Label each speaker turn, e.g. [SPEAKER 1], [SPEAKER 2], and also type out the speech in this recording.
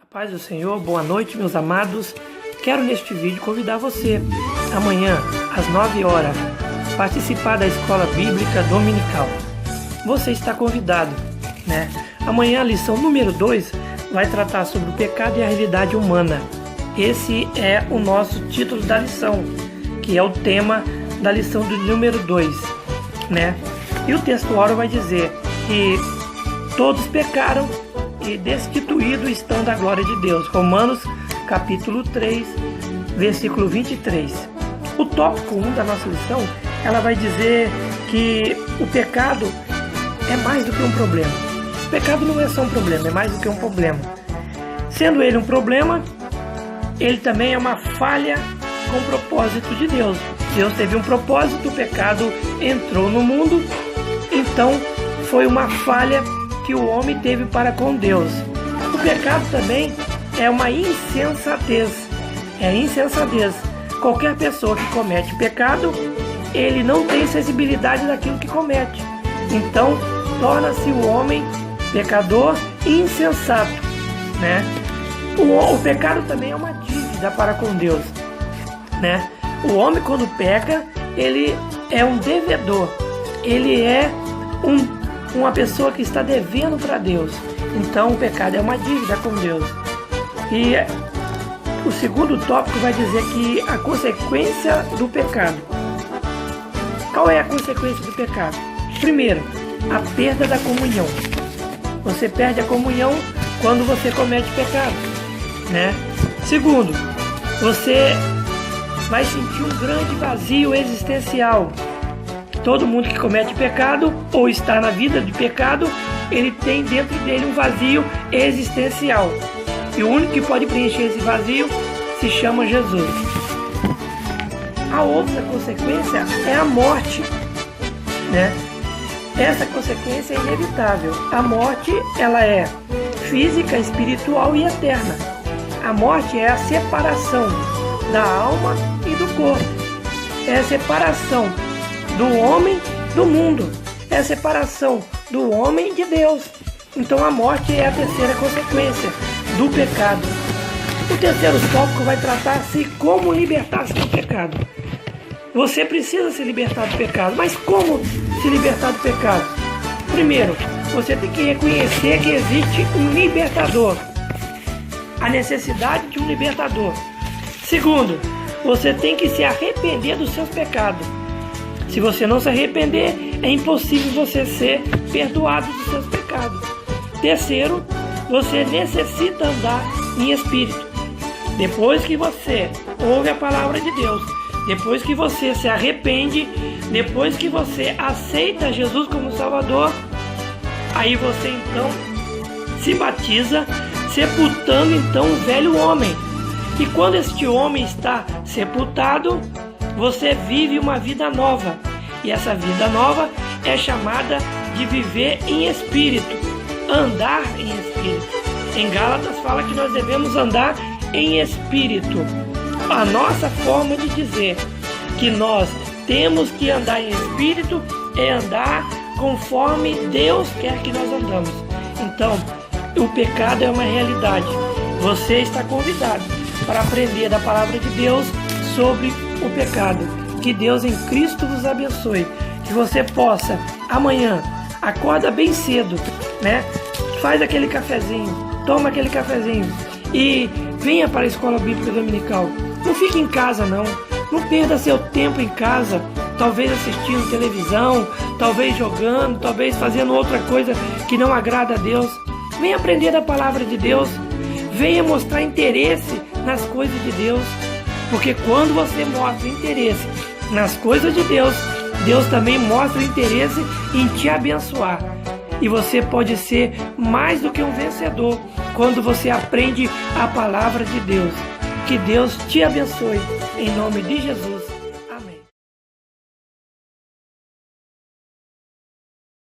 [SPEAKER 1] Paz do Senhor, boa noite, meus amados. Quero neste vídeo convidar você, amanhã, às 9 horas, participar da Escola Bíblica Dominical. Você está convidado, né? Amanhã a lição número 2 vai tratar sobre o pecado e a realidade humana. Esse é o nosso título da lição, que é o tema da lição do número 2, né? E o texto ora vai dizer que todos pecaram e destituídos estão da glória de Deus. Romanos capítulo 3, versículo 23. O tópico 1 da nossa lição, ela vai dizer que o pecado é mais do que um problema. O pecado não é só um problema, é mais do que um problema. Sendo ele um problema, ele também é uma falha com propósito de Deus. Deus teve um propósito, o pecado entrou no mundo, então foi uma falha que o homem teve para com Deus. O pecado também é uma insensatez. É insensatez. Qualquer pessoa que comete pecado, ele não tem sensibilidade daquilo que comete. Então, torna-se o homem pecador insensato, né? O pecado também é uma dívida para com Deus, né? O homem, quando peca, ele é um devedor. Ele é uma pessoa que está devendo para Deus. Então o pecado é uma dívida com Deus. E o segundo tópico vai dizer que a consequência do pecado. Qual é a consequência do pecado? Primeiro, a perda da comunhão. Você perde a comunhão quando você comete pecado, né? Segundo, você vai sentir um grande vazio existencial. Todo mundo que comete pecado ou está na vida de pecado, ele tem dentro dele um vazio existencial. E o único que pode preencher esse vazio se chama Jesus. A outra consequência é a morte, né? Essa consequência é inevitável. A morte, ela é física, espiritual e eterna. A morte é a separação da alma e do corpo. É a separação do homem do mundo. É a separação do homem de Deus. Então a morte é a terceira consequência do pecado. O terceiro tópico vai tratar-se como libertar-se do pecado. Você precisa se libertar do pecado. Mas como se libertar do pecado? Primeiro, você tem que reconhecer que existe um libertador. A necessidade de um libertador. Segundo, você tem que se arrepender dos seus pecados. Se você não se arrepender, é impossível você ser perdoado dos seus pecados. Terceiro, você necessita andar em espírito. Depois que você ouve a palavra de Deus, depois que você se arrepende, depois que você aceita Jesus como Salvador, aí você então se batiza, sepultando então o velho homem. E quando este homem está sepultado, você vive uma vida nova. E essa vida nova é chamada de viver em espírito, andar em espírito. Em Gálatas fala que nós devemos andar em espírito. A nossa forma de dizer que nós temos que andar em espírito é andar conforme Deus quer que nós andamos. Então, o pecado é uma realidade. Você está convidado para aprender da palavra de Deus sobre o pecado. Que Deus em Cristo vos abençoe. Que você possa, amanhã, acorda bem cedo, né? Faz aquele cafezinho, toma aquele cafezinho e venha para a Escola Bíblica Dominical. Não fique em casa, não. Não perda seu tempo em casa, talvez assistindo televisão, talvez jogando, talvez fazendo outra coisa que não agrada a Deus. Venha aprender da palavra de Deus. Venha mostrar interesse nas coisas de Deus. Porque quando você mostra interesse nas coisas de Deus, Deus também mostra interesse em te abençoar. E você pode ser mais do que um vencedor quando você aprende a palavra de Deus. Que Deus te abençoe, em nome de Jesus.